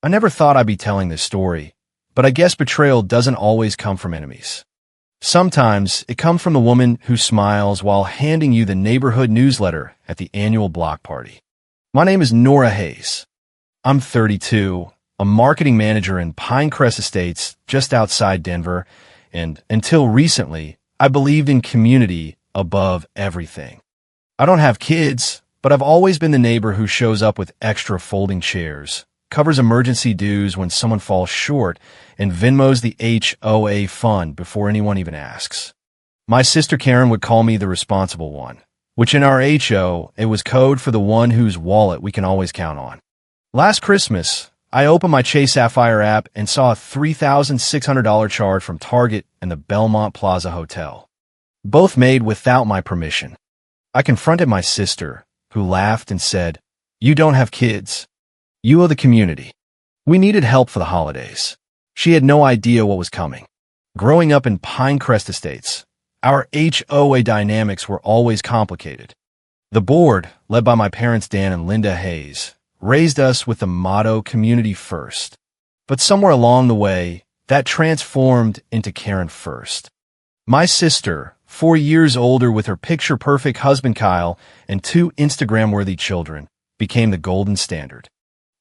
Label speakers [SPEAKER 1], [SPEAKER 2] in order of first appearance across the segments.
[SPEAKER 1] I never thought I'd be telling this story, but I guess betrayal doesn't always come from enemies. Sometimes it comes from the woman who smiles while handing you the neighborhood newsletter at the annual block party. My name is Nora Hayes. I'm 32, a marketing manager in Pinecrest Estates just outside Denver, and until recently, I believed in community above everything. I don't have kids, but I've always been the neighbor who shows up with extra folding chairs, covers emergency dues when someone falls short, and Venmos the HOA fund before anyone even asks. My sister Karen would call me the responsible one, which in our HO, it was code for the one whose wallet we can always count on. Last Christmas, I opened my Chase Sapphire app and saw a $3,600 charge from Target and the Belmont Plaza Hotel, both made without my permission. I confronted my sister, who laughed and said, "You don't have kids. You owe the community." We needed help for the holidays. She had no idea what was coming. Growing up in Pinecrest Estates, our HOA dynamics were always complicated. The board, led by my parents Dan and Linda Hayes, raised us with the motto community first. But somewhere along the way, that transformed into Karen first. My sister, 4 years older with her picture-perfect husband Kyle and 2 Instagram-worthy children, became the golden standard.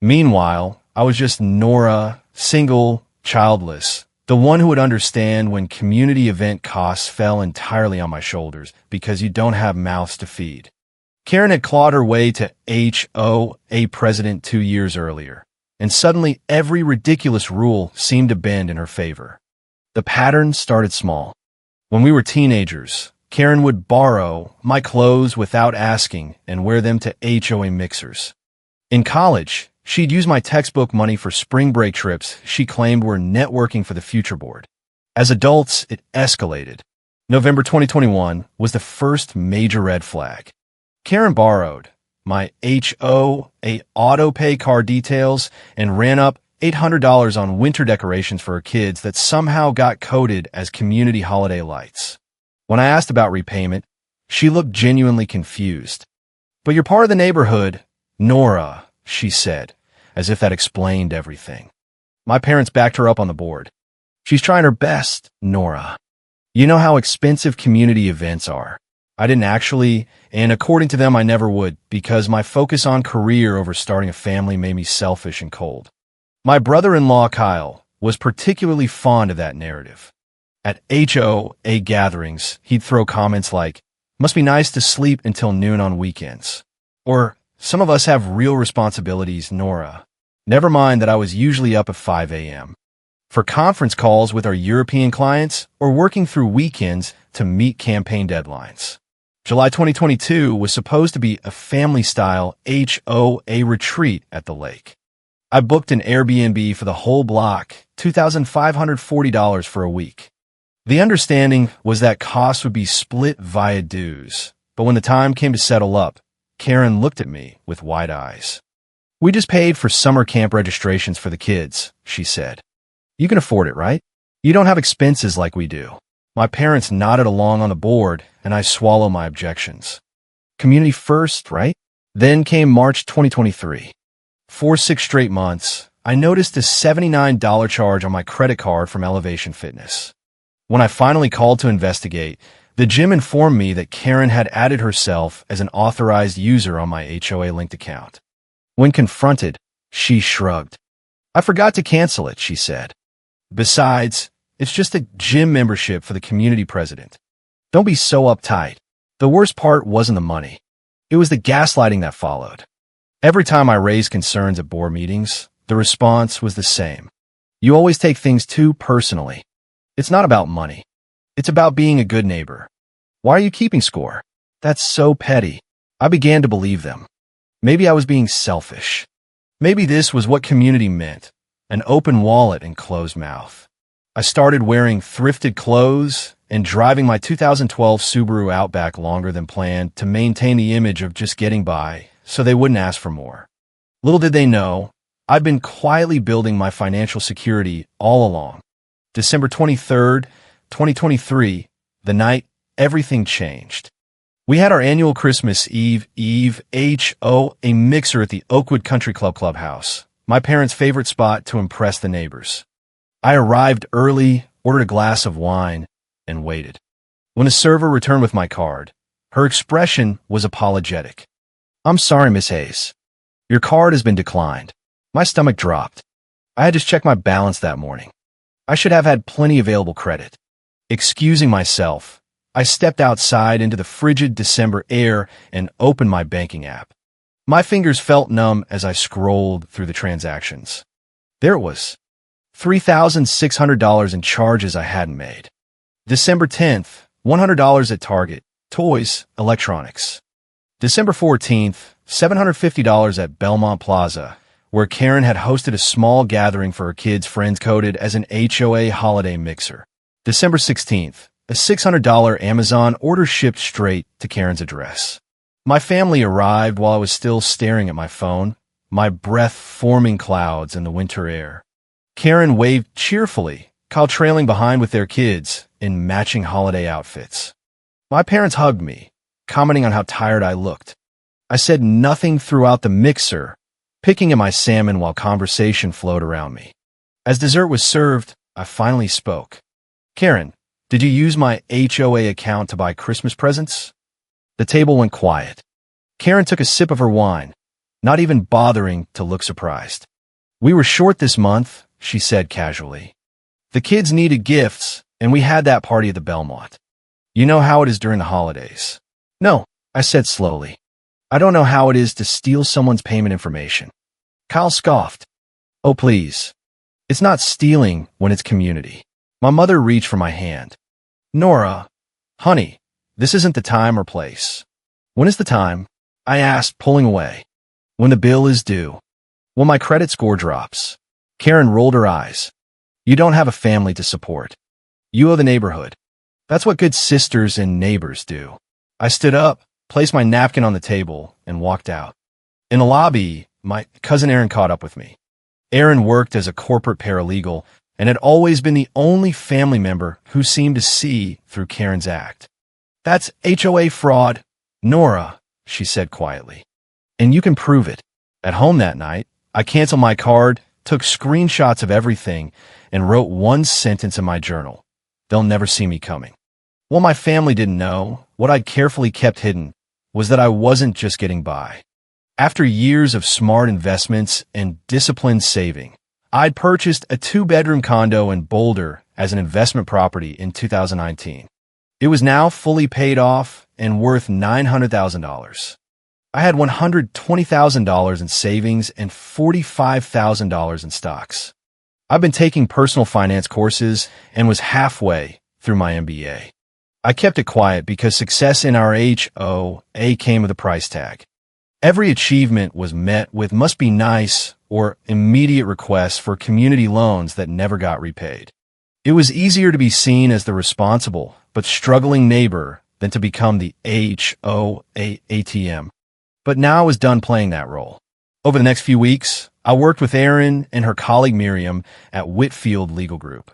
[SPEAKER 1] Meanwhile, I was just Nora, single, childless, the one who would understand when community event costs fell entirely on my shoulders because you don't have mouths to feed. Karen had clawed her way to HOA president 2 years earlier, and suddenly every ridiculous rule seemed to bend in her favor. The pattern started small. When we were teenagers, Karen would borrow my clothes without asking and wear them to HOA mixers. In college, she'd use my textbook money for spring break trips she claimed were networking for the future board. As adults, it escalated. November 2021 was the first major red flag. Karen borrowed my HOA auto pay card details and ran up $800 on winter decorations for her kids that somehow got coded as community holiday lights. When I asked about repayment, she looked genuinely confused. "But you're part of the neighborhood, Nora," she said, as if that explained everything. My parents backed her up on the board. "She's trying her best, Nora. You know how expensive community events are." I didn't actually, and according to them I never would, because my focus on career over starting a family made me selfish and cold. My brother-in-law Kyle was particularly fond of that narrative. At HOA gatherings, he'd throw comments like, "Must be nice to sleep until noon on weekends," or "Some of us have real responsibilities, Nora." Never mind that I was usually up at 5 a.m. for conference calls with our European clients or working through weekends to meet campaign deadlines. July 2022 was supposed to be a family-style HOA retreat at the lake. I booked an Airbnb for the whole block, $2,540 for a week. The understanding was that costs would be split via dues, but when the time came to settle up, Karen looked at me with wide eyes. "We just paid for summer camp registrations for the kids," she said. "You can afford it, right? You don't have expenses like we do." My parents nodded along on the board, and I swallowed my objections. Community first, right? Then came March 2023. For 6 straight months, I noticed a $79 charge on my credit card from Elevation Fitness. When I finally called to investigate, the gym informed me that Karen had added herself as an authorized user on my HOA-linked account. When confronted, she shrugged. "I forgot to cancel it," she said. "Besides, it's just a gym membership for the community president. Don't be so uptight." The worst part wasn't the money. It was the gaslighting that followed. Every time I raised concerns at board meetings, the response was the same. "You always take things too personally. It's not about money. It's about being a good neighbor. Why are you keeping score? That's so petty." I began to believe them. Maybe I was being selfish. Maybe this was what community meant, an open wallet and closed mouth. I started wearing thrifted clothes and driving my 2012 Subaru Outback longer than planned to maintain the image of just getting by so they wouldn't ask for more. Little did they know, I'd been quietly building my financial security all along. December 23rd, 2023, the night everything changed. We had our annual Christmas Eve HOA mixer at the Oakwood Country Club clubhouse, my parents' favorite spot to impress the neighbors. I arrived early, ordered a glass of wine, and waited. When the server returned with my card, her expression was apologetic. "I'm sorry, Miss Hayes. Your card has been declined." My stomach dropped. I had just checked my balance that morning. I should have had plenty available credit. Excusing myself, I stepped outside into the frigid December air and opened my banking app. My fingers felt numb as I scrolled through the transactions. There it was. $3,600 in charges I hadn't made. December 10th, $100 at Target, toys, electronics. December 14th, $750 at Belmont Plaza, where Karen had hosted a small gathering for her kids' friends coded as an HOA holiday mixer. December 16th, a $600 Amazon order shipped straight to Karen's address. My family arrived while I was still staring at my phone, my breath forming clouds in the winter air. Karen waved cheerfully, Kyle trailing behind with their kids in matching holiday outfits. My parents hugged me, commenting on how tired I looked. I said nothing throughout the mixer, picking at my salmon while conversation flowed around me. As dessert was served, I finally spoke. "Karen, did you use my HOA account to buy Christmas presents?" The table went quiet. Karen took a sip of her wine, not even bothering to look surprised. "We were short this month," she said casually. "The kids needed gifts, and we had that party at the Belmont. You know how it is during the holidays." "No," I said slowly. "I don't know how it is to steal someone's payment information." Kyle scoffed. "Oh, please. It's not stealing when it's community." My mother reached for my hand. "Nora, honey, this isn't the time or place." "When is the time?" I asked, pulling away. "When the bill is due. When my credit score drops." Karen rolled her eyes. "You don't have a family to support. You owe the neighborhood. That's what good sisters and neighbors do." I stood up, placed my napkin on the table, and walked out. In the lobby, my cousin Aaron caught up with me. Aaron worked as a corporate paralegal and had always been the only family member who seemed to see through Karen's act. "That's HOA fraud, Nora," she said quietly. "And you can prove it." At home that night, I canceled my card, took screenshots of everything, and wrote one sentence in my journal: "They'll never see me coming." What my family didn't know, what I'd carefully kept hidden, was that I wasn't just getting by. After years of smart investments and disciplined saving, I'd purchased a 2-bedroom condo in Boulder as an investment property in 2019. It was now fully paid off and worth $900,000. I had $120,000 in savings and $45,000 in stocks. I've been taking personal finance courses and was halfway through my MBA. I kept it quiet because success in our HOA came with a price tag. Every achievement was met with "must be nice" or immediate requests for community loans that never got repaid. It was easier to be seen as the responsible but struggling neighbor than to become the HOA ATM. But now I was done playing that role. Over the next few weeks, I worked with Erin and her colleague Miriam at Whitfield Legal Group.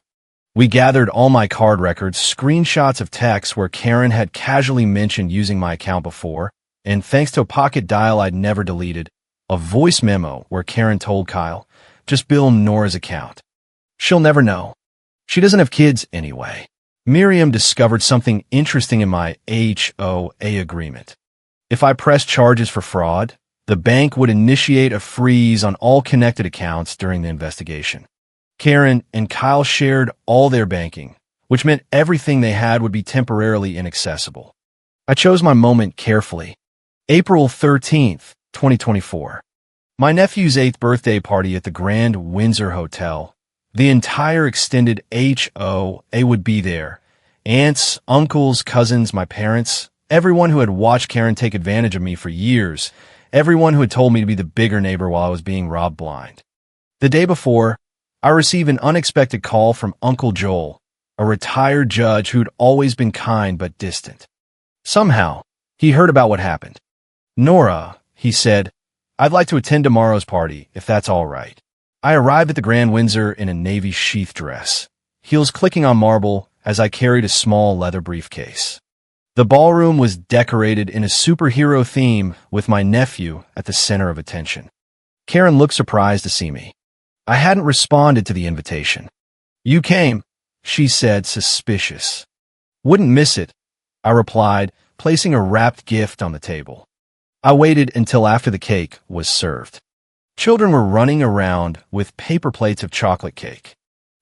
[SPEAKER 1] We gathered all my card records, screenshots of texts where Karen had casually mentioned using my account before, and thanks to a pocket dial I'd never deleted, a voice memo where Karen told Kyle, "Just bill Nora's account. She'll never know. She doesn't have kids anyway." Miriam discovered something interesting in my HOA agreement. If I pressed charges for fraud, the bank would initiate a freeze on all connected accounts during the investigation. Karen and Kyle shared all their banking, which meant everything they had would be temporarily inaccessible. I chose my moment carefully. April 13th, 2024. My nephew's 8th birthday party at the Grand Windsor Hotel. The entire extended HOA would be there. Aunts, uncles, cousins, my parents, everyone who had watched Karen take advantage of me for years, everyone who had told me to be the bigger neighbor while I was being robbed blind. The day before, I received an unexpected call from Uncle Joel, a retired judge who'd always been kind but distant. Somehow, he heard about what happened. "Nora," he said, "I'd like to attend tomorrow's party, if that's all right." I arrived at the Grand Windsor in a navy sheath dress, heels clicking on marble as I carried a small leather briefcase. The ballroom was decorated in a superhero theme with my nephew at the center of attention. Karen looked surprised to see me. I hadn't responded to the invitation. "You came," she said, suspicious. "Wouldn't miss it," I replied, placing a wrapped gift on the table. I waited until after the cake was served. Children were running around with paper plates of chocolate cake.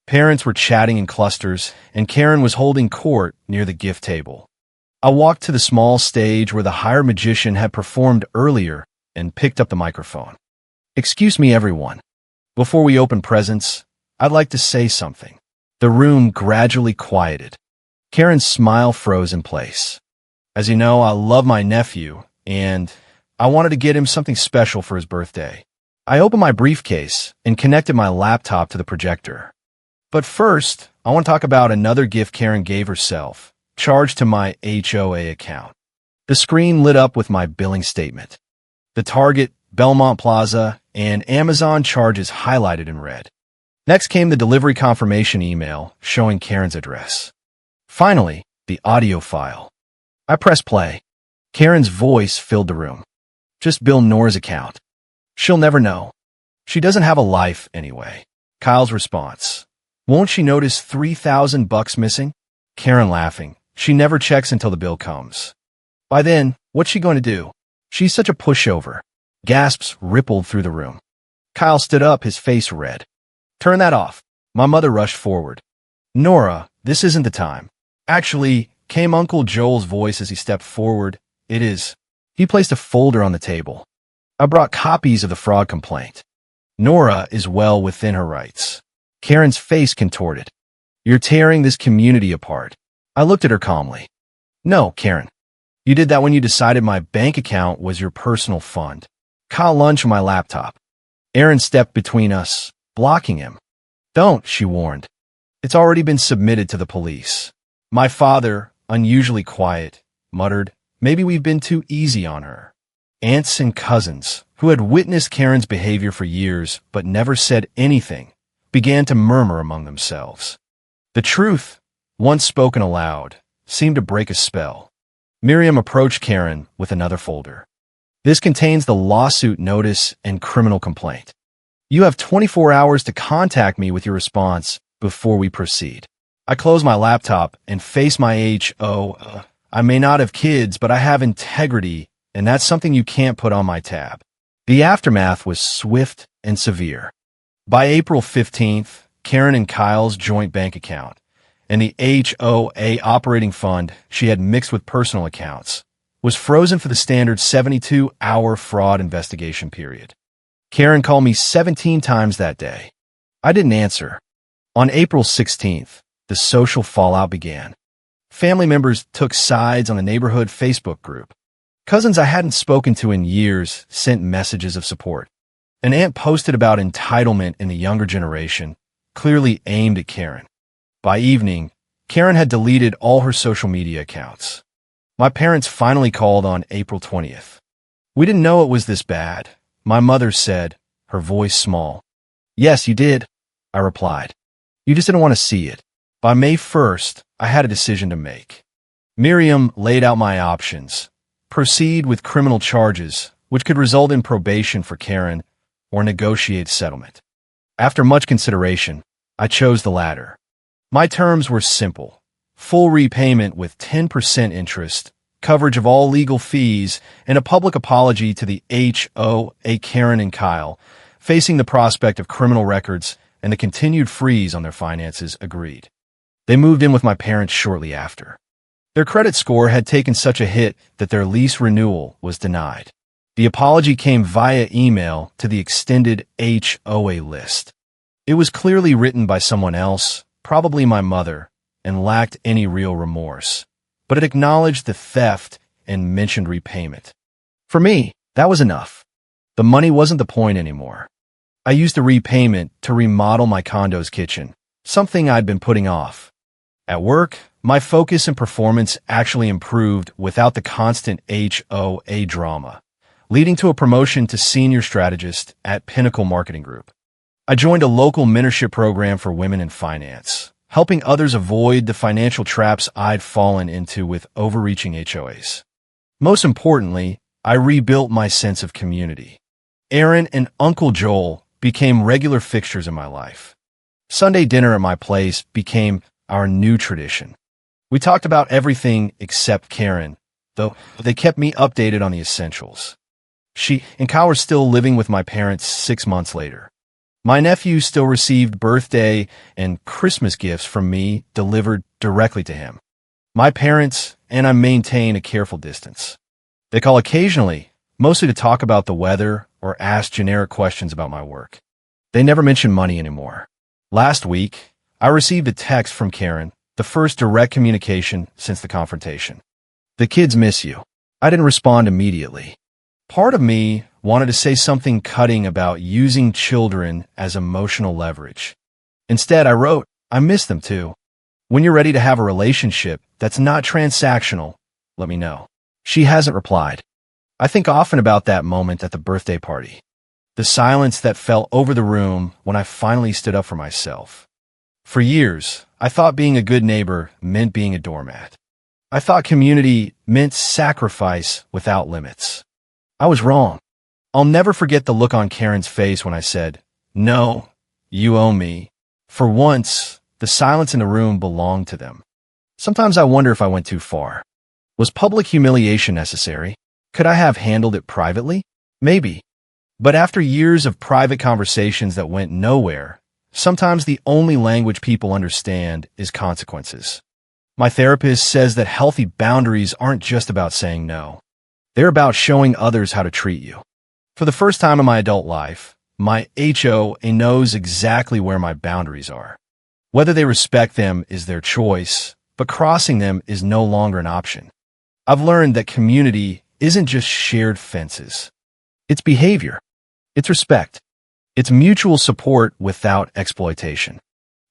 [SPEAKER 1] Parents were chatting in clusters, and Karen was holding court near the gift table. I walked to the small stage where the hired magician had performed earlier and picked up the microphone. "Excuse me, everyone. Before we open presents, I'd like to say something." The room gradually quieted. Karen's smile froze in place. "As you know, I love my nephew, and I wanted to get him something special for his birthday." I opened my briefcase and connected my laptop to the projector. "But first, I want to talk about another gift Karen gave herself, charged to my HOA account." The screen lit up with my billing statement. The Target, Belmont Plaza, and Amazon charges highlighted in red. Next came the delivery confirmation email showing Karen's address. Finally, the audio file. I pressed play. Karen's voice filled the room. "Just bill Nora's account. She'll never know. She doesn't have a life anyway." Kyle's response. "Won't she notice $3,000 missing?" Karen laughing. "She never checks until the bill comes. By then, what's she going to do? She's such a pushover." Gasps rippled through the room. Kyle stood up, his face red. "Turn that off." My mother rushed forward. "Nora, this isn't the time." "Actually," came Uncle Joel's voice as he stepped forward, "it is." He placed a folder on the table. I brought copies of the fraud complaint. Nora is well within her rights. Karen's face contorted. "You're tearing this community apart." I looked at her calmly. "No, Karen. You did that when you decided my bank account was your personal fund." Kyle lunged for my laptop. Aaron stepped between us, blocking him. "Don't," she warned. "It's already been submitted to the police." My father, unusually quiet, muttered, "Maybe we've been too easy on her." Aunts and cousins, who had witnessed Karen's behavior for years but never said anything, began to murmur among themselves. The truth, once spoken aloud, seemed to break a spell. Miriam approached Karen with another folder. "This contains the lawsuit notice and criminal complaint. You have 24 hours to contact me with your response before we proceed." I closed my laptop and faced my I may not have kids, but I have integrity, and that's something you can't put on my tab. The aftermath was swift and severe. By April 15th, Karen and Kyle's joint bank account and the HOA operating fund she had mixed with personal accounts was frozen for the standard 72-hour fraud investigation period. Karen called me 17 times that day. I didn't answer. On April 16th, the social fallout began. Family members took sides on the neighborhood Facebook group. Cousins I hadn't spoken to in years sent messages of support. An aunt posted about entitlement in the younger generation, clearly aimed at Karen. By evening, Karen had deleted all her social media accounts. My parents finally called on April 20th. "We didn't know it was this bad," my mother said, her voice small. "Yes, you did," I replied. "You just didn't want to see it." By May 1st, I had a decision to make. Miriam laid out my options. Proceed with criminal charges, which could result in probation for Karen, or negotiate settlement. After much consideration, I chose the latter. My terms were simple: full repayment with 10% interest, coverage of all legal fees, and a public apology to the HOA Karen and Kyle, facing the prospect of criminal records and the continued freeze on their finances. Agreed. They moved in with my parents shortly after. Their credit score had taken such a hit that their lease renewal was denied. The apology came via email to the extended HOA list. It was clearly written by someone else, probably my mother, and lacked any real remorse, but it acknowledged the theft and mentioned repayment. For me, that was enough. The money wasn't the point anymore. I used the repayment to remodel my condo's kitchen, something I'd been putting off. At work, my focus and performance actually improved without the constant HOA drama, leading to a promotion to senior strategist at Pinnacle Marketing Group. I joined a local mentorship program for women in finance, helping others avoid the financial traps I'd fallen into with overreaching HOAs. Most importantly, I rebuilt my sense of community. Aaron and Uncle Joel became regular fixtures in my life. Sunday dinner at my place became our new tradition. We talked about everything except Karen, though they kept me updated on the essentials. She and Kyle were still living with my parents 6 months later. My nephew still received birthday and Christmas gifts from me delivered directly to him. My parents and I maintain a careful distance. They call occasionally, mostly to talk about the weather or ask generic questions about my work. They never mention money anymore. Last week, I received a text from Karen, the first direct communication since the confrontation. "The kids miss you." I didn't respond immediately. Part of me wanted to say something cutting about using children as emotional leverage. Instead, I wrote, "I miss them too. When you're ready to have a relationship that's not transactional, let me know." She hasn't replied. I think often about that moment at the birthday party. The silence that fell over the room when I finally stood up for myself. For years, I thought being a good neighbor meant being a doormat. I thought community meant sacrifice without limits. I was wrong. I'll never forget the look on Karen's face when I said, "No, you owe me." For once, the silence in the room belonged to them. Sometimes I wonder if I went too far. Was public humiliation necessary? Could I have handled it privately? Maybe. But after years of private conversations that went nowhere, sometimes the only language people understand is consequences. My therapist says that healthy boundaries aren't just about saying no. They're about showing others how to treat you. For the first time in my adult life, my HOA knows exactly where my boundaries are. Whether they respect them is their choice, but crossing them is no longer an option. I've learned that community isn't just shared fences. It's behavior. It's respect. It's mutual support without exploitation.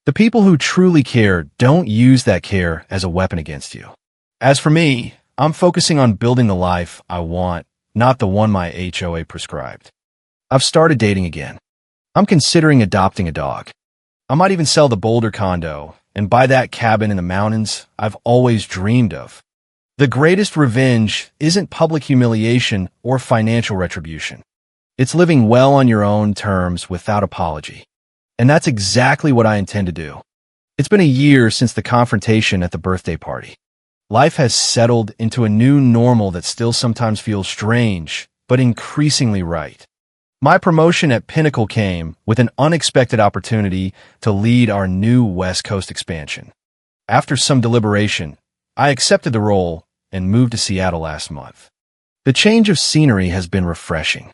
[SPEAKER 1] The people who truly care don't use that care as a weapon against you. As for me, I'm focusing on building the life I want, not the one my HOA prescribed. I've started dating again. I'm considering adopting a dog. I might even sell the Boulder condo and buy that cabin in the mountains I've always dreamed of. The greatest revenge isn't public humiliation or financial retribution. It's living well on your own terms without apology. And that's exactly what I intend to do. It's been a year since the confrontation at the birthday party. Life has settled into a new normal that still sometimes feels strange, but increasingly right. My promotion at Pinnacle came with an unexpected opportunity to lead our new West Coast expansion. After some deliberation, I accepted the role and moved to Seattle last month. The change of scenery has been refreshing.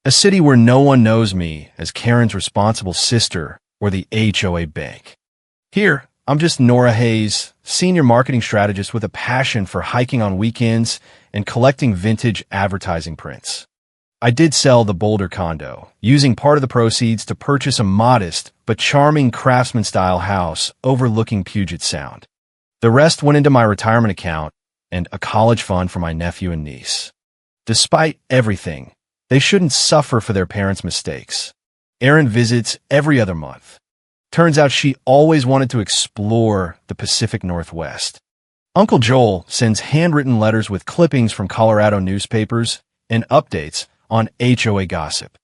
[SPEAKER 1] A city where no one knows me as Karen's responsible sister or the HOA bank. Here, I'm just Nora Hayes, senior marketing strategist with a passion for hiking on weekends and collecting vintage advertising prints. I did sell the Boulder condo, using part of the proceeds to purchase a modest but charming craftsman-style house overlooking Puget Sound. The rest went into my retirement account and a college fund for my nephew and niece. Despite everything, they shouldn't suffer for their parents' mistakes. Erin visits every other month. Turns out she always wanted to explore the Pacific Northwest. Uncle Joel sends handwritten letters with clippings from Colorado newspapers and updates on HOA gossip.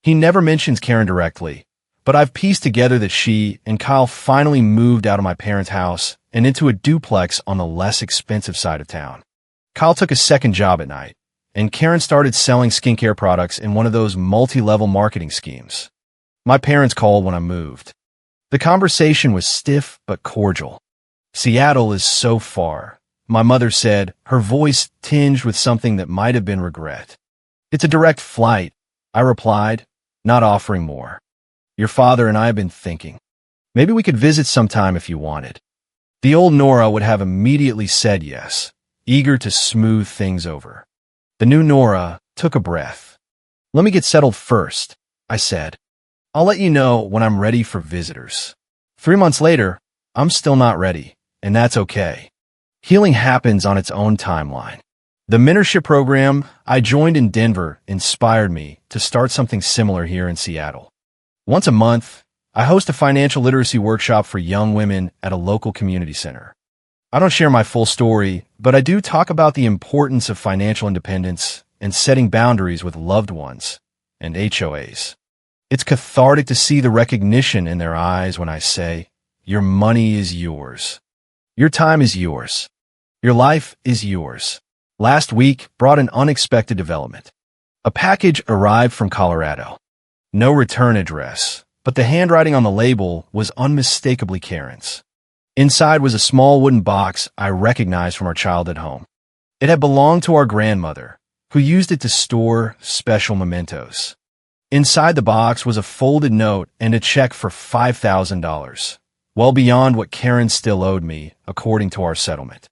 [SPEAKER 1] He never mentions Karen directly, but I've pieced together that she and Kyle finally moved out of my parents' house and into a duplex on the less expensive side of town. Kyle took a second job at night, and Karen started selling skincare products in one of those multi-level marketing schemes. My parents called when I moved. The conversation was stiff but cordial. "Seattle is so far," my mother said, her voice tinged with something that might have been regret. "It's a direct flight," I replied, not offering more. "Your father and I have been thinking. Maybe we could visit sometime if you wanted." The old Nora would have immediately said yes, eager to smooth things over. The new Nora took a breath. "Let me get settled first," I said. "I'll let you know when I'm ready for visitors." 3 months later, I'm still not ready, and that's okay. Healing happens on its own timeline. The mentorship program I joined in Denver inspired me to start something similar here in Seattle. Once a month, I host a financial literacy workshop for young women at a local community center. I don't share my full story, but I do talk about the importance of financial independence and setting boundaries with loved ones, and HOAs. It's cathartic to see the recognition in their eyes when I say, your money is yours. Your time is yours. Your life is yours. Last week brought an unexpected development. A package arrived from Colorado. No return address, but the handwriting on the label was unmistakably Karen's. Inside was a small wooden box I recognized from our childhood home. It had belonged to our grandmother, who used it to store special mementos. Inside the box was a folded note and a check for $5,000, well beyond what Karen still owed me, according to our settlement.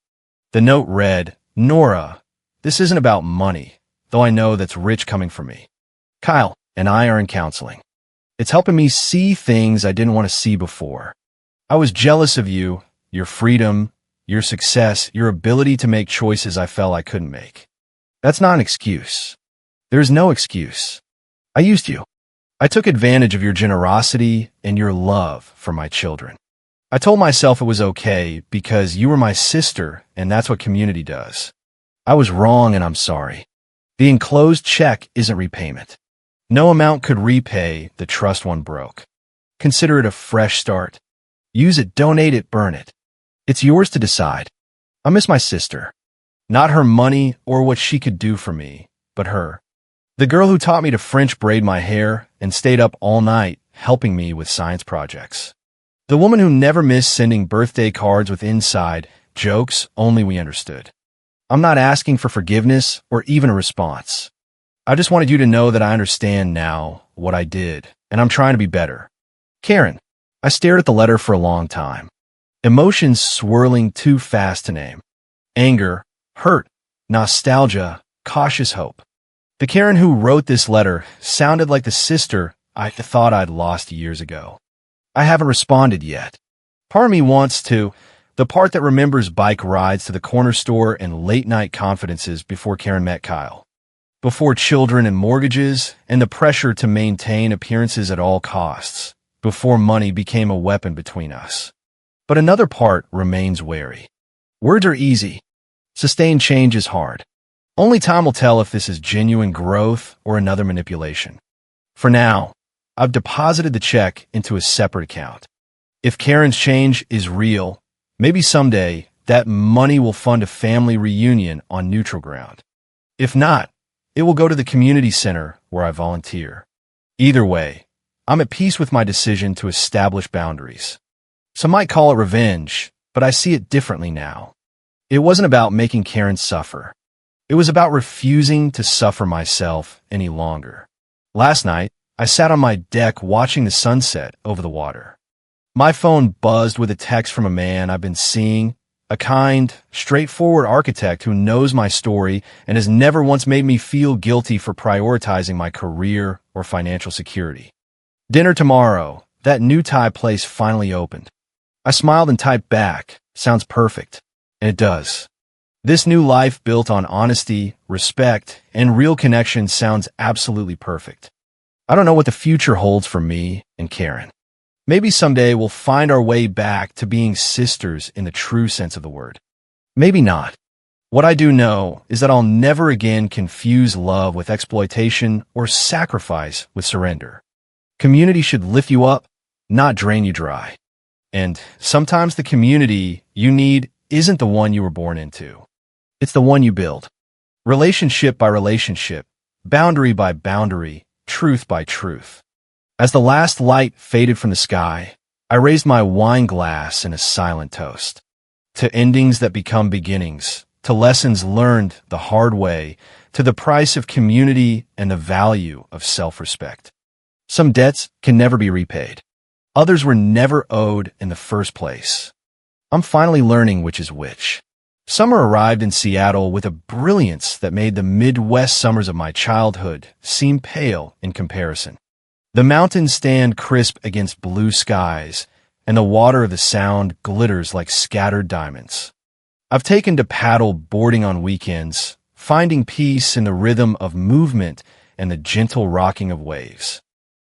[SPEAKER 1] The note read, Nora, this isn't about money, though I know that's rich coming from me. Kyle and I are in counseling. It's helping me see things I didn't want to see before. I was jealous of you, your freedom, your success, your ability to make choices I felt I couldn't make. That's not an excuse. There's no excuse. I used you. I took advantage of your generosity and your love for my children. I told myself it was okay because you were my sister and that's what community does. I was wrong and I'm sorry. The enclosed check isn't repayment. No amount could repay the trust one broke. Consider it a fresh start. Use it, donate it, burn it. It's yours to decide. I miss my sister. Not her money or what she could do for me, but her. The girl who taught me to French braid my hair and stayed up all night helping me with science projects. The woman who never missed sending birthday cards with inside jokes only we understood. I'm not asking for forgiveness or even a response. I just wanted you to know that I understand now what I did, and I'm trying to be better. Karen, I stared at the letter for a long time. Emotions swirling too fast to name. Anger, hurt, nostalgia, cautious hope. The Karen who wrote this letter sounded like the sister I thought I'd lost years ago. I haven't responded yet. Part of me wants to, the part that remembers bike rides to the corner store and late-night confidences before Karen met Kyle. Before children and mortgages and the pressure to maintain appearances at all costs. Before money became a weapon between us. But another part remains wary. Words are easy. Sustained change is hard. Only time will tell if this is genuine growth or another manipulation. For now, I've deposited the check into a separate account. If Karen's change is real, maybe someday that money will fund a family reunion on neutral ground. If not, it will go to the community center where I volunteer. Either way, I'm at peace with my decision to establish boundaries. Some might call it revenge, but I see it differently now. It wasn't about making Karen suffer. It was about refusing to suffer myself any longer. Last night, I sat on my deck watching the sunset over the water. My phone buzzed with a text from a man I've been seeing, a kind, straightforward architect who knows my story and has never once made me feel guilty for prioritizing my career or financial security. Dinner tomorrow, that new Thai place finally opened. I smiled and typed back, sounds perfect, and it does. This new life built on honesty, respect, and real connection sounds absolutely perfect. I don't know what the future holds for me and Karen. Maybe someday we'll find our way back to being sisters in the true sense of the word. Maybe not. What I do know is that I'll never again confuse love with exploitation or sacrifice with surrender. Community should lift you up, not drain you dry. And sometimes the community you need isn't the one you were born into. It's the one you build. Relationship by relationship, boundary by boundary, truth by truth. As the last light faded from the sky, I raised my wine glass in a silent toast. To endings that become beginnings, to lessons learned the hard way, to the price of community and the value of self-respect. Some debts can never be repaid. Others were never owed in the first place. I'm finally learning which is which. Summer arrived in Seattle with a brilliance that made the Midwest summers of my childhood seem pale in comparison. The mountains stand crisp against blue skies, and the water of the Sound glitters like scattered diamonds. I've taken to paddle boarding on weekends, finding peace in the rhythm of movement and the gentle rocking of waves.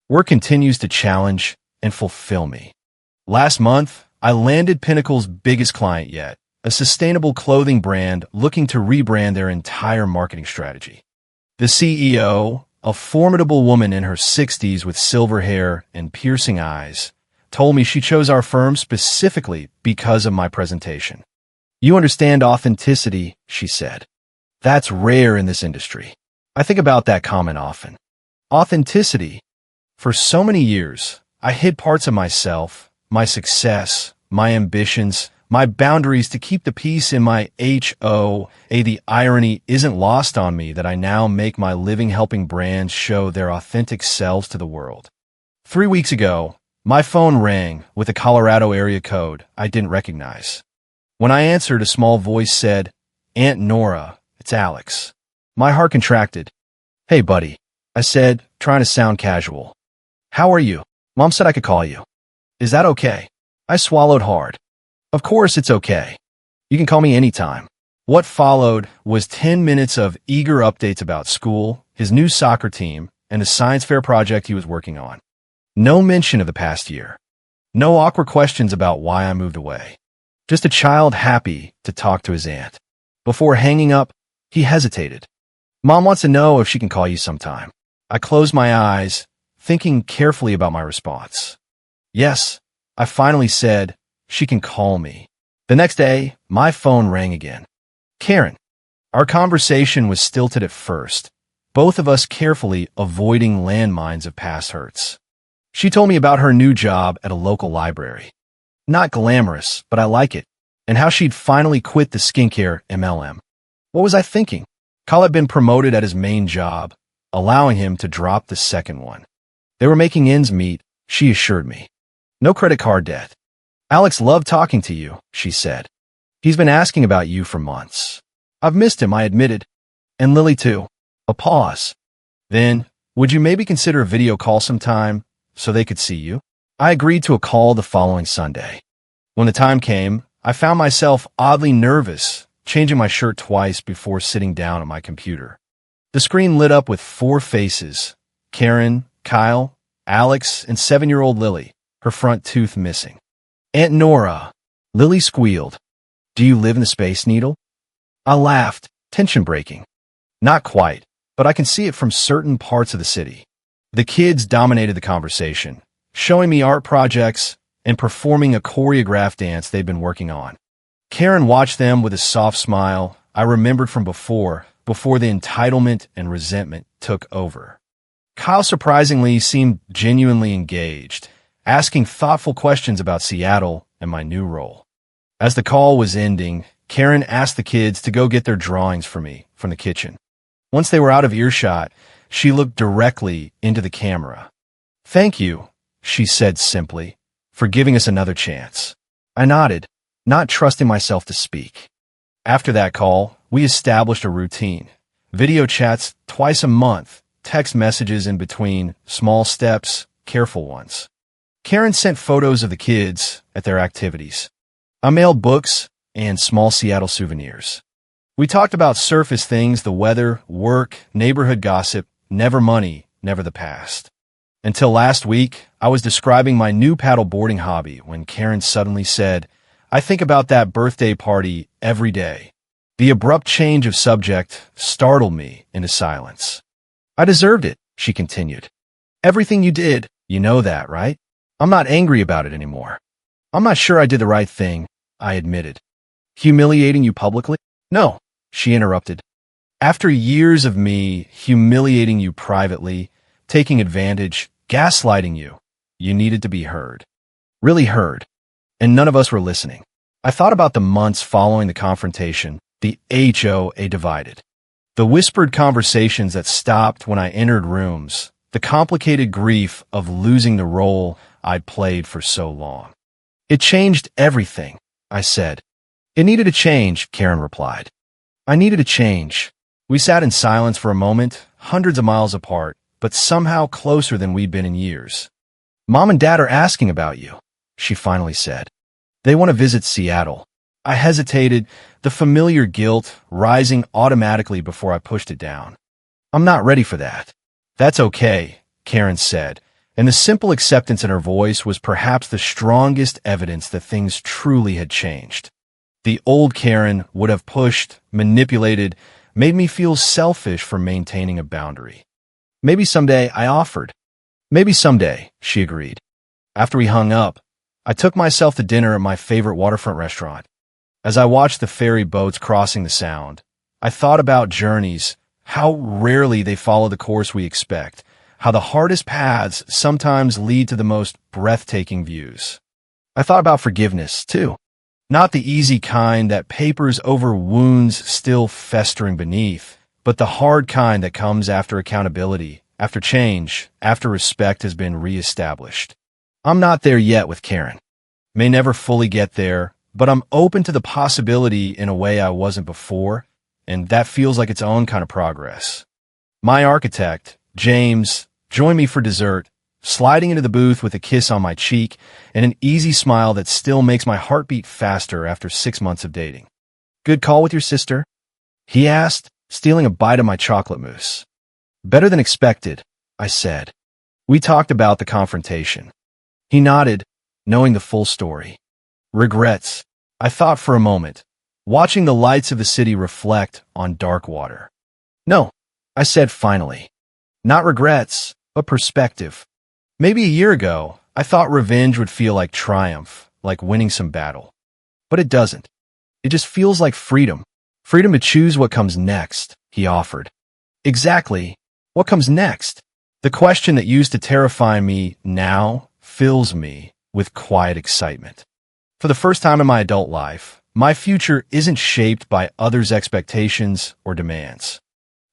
[SPEAKER 1] Work continues to challenge and fulfill me. Last month, I landed Pinnacle's biggest client yet, a sustainable clothing brand looking to rebrand their entire marketing strategy. The CEO, a formidable woman in her 60s with silver hair and piercing eyes, told me she chose our firm specifically because of my presentation. "You understand authenticity," she said. "That's rare in this industry." I think about that comment often. Authenticity. For so many years, I hid parts of myself, my success, my ambitions, my boundaries to keep the peace in my HOA. The irony isn't lost on me that I now make my living helping brands show their authentic selves to the world. 3 weeks ago, my phone rang with a Colorado area code I didn't recognize. When I answered, a small voice said, "Aunt Nora, it's Alex." My heart contracted. "Hey, buddy," I said, trying to sound casual. "How are you? Mom said I could call you. Is that okay?" I swallowed hard. "Of course it's okay. You can call me anytime." What followed was 10 minutes of eager updates about school, his new soccer team, and a science fair project he was working on. No mention of the past year. No awkward questions about why I moved away. Just a child happy to talk to his aunt. Before hanging up, he hesitated. "Mom wants to know if she can call you sometime." I closed my eyes, thinking carefully about my response. "Yes," I finally said, "she can call me." The next day, my phone rang again. "Karen." Our conversation was stilted at first, both of us carefully avoiding landmines of past hurts. She told me about her new job at a local library. Not glamorous, but I like it, and how she'd finally quit the skincare MLM. What was I thinking? Kyle had been promoted at his main job, allowing him to drop the second one. They were making ends meet, she assured me. No credit card debt. "Alex loved talking to you," she said. "He's been asking about you for months." "I've missed him," I admitted. "And Lily too." A pause. "Then, would you maybe consider a video call sometime so they could see you?" I agreed to a call the following Sunday. When the time came, I found myself oddly nervous, changing my shirt twice before sitting down at my computer. The screen lit up with 4 faces: Karen, Kyle, Alex, and 7-year-old Lily, her front tooth missing. "Aunt Nora," Lily squealed. "Do you live in the Space Needle?" I laughed, tension breaking. "Not quite, but I can see it from certain parts of the city." The kids dominated the conversation, showing me art projects and performing a choreographed dance they'd been working on. Karen watched them with a soft smile I remembered from before the entitlement and resentment took over. Kyle surprisingly seemed genuinely engaged, asking thoughtful questions about Seattle and my new role. As the call was ending, Karen asked the kids to go get their drawings for me from the kitchen. Once they were out of earshot, she looked directly into the camera. "Thank you," she said simply, "for giving us another chance." I nodded, not trusting myself to speak. After that call, we established a routine. Video chats twice a month, text messages in between, small steps, careful ones. Karen sent photos of the kids at their activities. I mailed books and small Seattle souvenirs. We talked about surface things: the weather, work, neighborhood gossip, never money, never the past. Until last week, I was describing my new paddle boarding hobby when Karen suddenly said, "I think about that birthday party every day." The abrupt change of subject startled me into silence. "I deserved it," she continued. "Everything you did, you know that, right? I'm not angry about it anymore." "I'm not sure I did the right thing," I admitted. "Humiliating you publicly?" "No," she interrupted. "After years of me humiliating you privately, taking advantage, gaslighting you, you needed to be heard. Really heard. And none of us were listening." I thought about the months following the confrontation, the HOA divided. The whispered conversations that stopped when I entered rooms, the complicated grief of losing the role I'd played for so long. "It changed everything," I said. "It needed to change," Karen replied. "I needed to change." We sat in silence for a moment, hundreds of miles apart, but somehow closer than we'd been in years. "Mom and Dad are asking about you," she finally said. "They want to visit Seattle." I hesitated, the familiar guilt rising automatically before I pushed it down. "I'm not ready for that." "That's okay," Karen said, and the simple acceptance in her voice was perhaps the strongest evidence that things truly had changed. The old Karen would have pushed, manipulated, made me feel selfish for maintaining a boundary. Maybe someday, I offered. Maybe someday, she agreed. After we hung up, I took myself to dinner at my favorite waterfront restaurant. As I watched the ferry boats crossing the Sound, I thought about journeys, how rarely they follow the course we expect, how the hardest paths sometimes lead to the most breathtaking views. I thought about forgiveness, too. Not the easy kind that papers over wounds still festering beneath, but the hard kind that comes after accountability, after change, after respect has been reestablished. I'm not there yet with Karen. May never fully get there, but I'm open to the possibility in a way I wasn't before, and that feels like its own kind of progress. My architect, James, joined me for dessert, sliding into the booth with a kiss on my cheek and an easy smile that still makes my heart beat faster after 6 months of dating. "Good call with your sister?" he asked, stealing a bite of my chocolate mousse. "Better than expected," I said. We talked about the confrontation. He nodded, knowing the full story. Regrets, I thought for a moment, watching the lights of the city reflect on dark water. "No," I said finally. "Not regrets, but perspective. Maybe a year ago, I thought revenge would feel like triumph, like winning some battle. But it doesn't. It just feels like freedom. Freedom to choose what comes next," he offered. Exactly. What comes next? The question that used to terrify me now fills me with quiet excitement. For the first time in my adult life, my future isn't shaped by others' expectations or demands.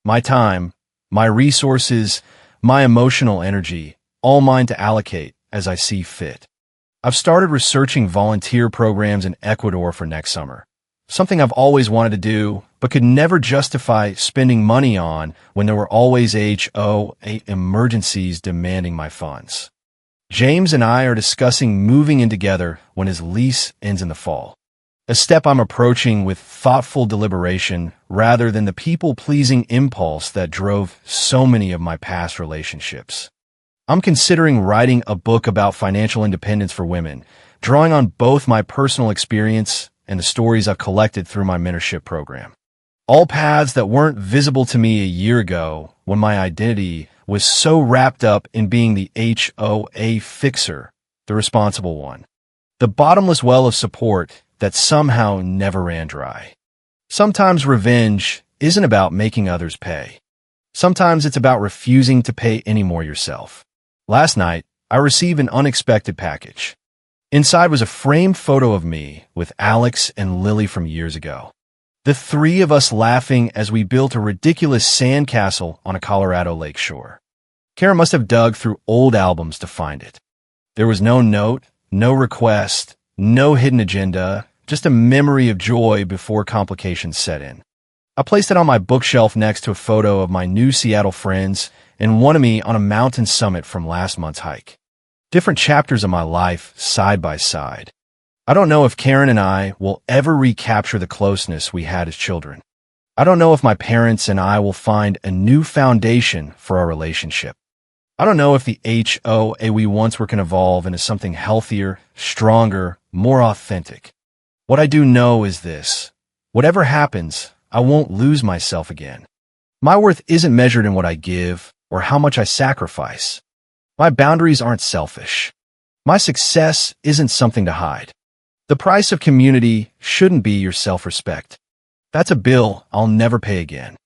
[SPEAKER 1] My time, my resources, my emotional energy, all mine to allocate as I see fit. I've started researching volunteer programs in Ecuador for next summer, something I've always wanted to do, but could never justify spending money on when there were always HOA emergencies demanding my funds. James and I are discussing moving in together when his lease ends in the fall, a step I'm approaching with thoughtful deliberation rather than the people-pleasing impulse that drove so many of my past relationships. I'm considering writing a book about financial independence for women, drawing on both my personal experience and the stories I've collected through my mentorship program. All paths that weren't visible to me a year ago when my identity was so wrapped up in being the HOA fixer, the responsible one. The bottomless well of support that somehow never ran dry. Sometimes revenge isn't about making others pay. Sometimes it's about refusing to pay any more yourself. Last night, I received an unexpected package. Inside was a framed photo of me with Alex and Lily from years ago. The three of us laughing as we built a ridiculous sandcastle on a Colorado lake shore. Karen must have dug through old albums to find it. There was no note, no request, no hidden agenda, just a memory of joy before complications set in. I placed it on my bookshelf next to a photo of my new Seattle friends and one of me on a mountain summit from last month's hike. Different chapters of my life side by side. I don't know if Karen and I will ever recapture the closeness we had as children. I don't know if my parents and I will find a new foundation for our relationship. I don't know if the HOA we once were can evolve into something healthier, stronger, more authentic. What I do know is this. Whatever happens, I won't lose myself again. My worth isn't measured in what I give or how much I sacrifice. My boundaries aren't selfish. My success isn't something to hide. The price of community shouldn't be your self-respect. That's a bill I'll never pay again.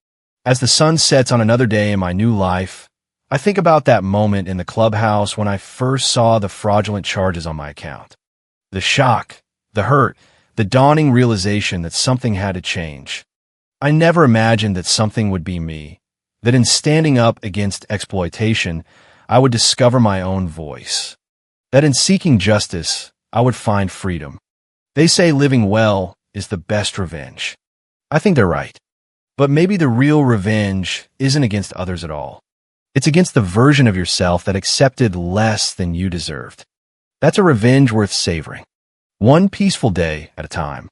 [SPEAKER 1] As the sun sets on another day in my new life, I think about that moment in the clubhouse when I first saw the fraudulent charges on my account. The shock, the hurt, the dawning realization that something had to change. I never imagined that something would be me, that in standing up against exploitation, I would discover my own voice, that in seeking justice, I would find freedom. They say living well is the best revenge. I think they're right. But maybe the real revenge isn't against others at all. It's against the version of yourself that accepted less than you deserved. That's a revenge worth savoring. One peaceful day at a time.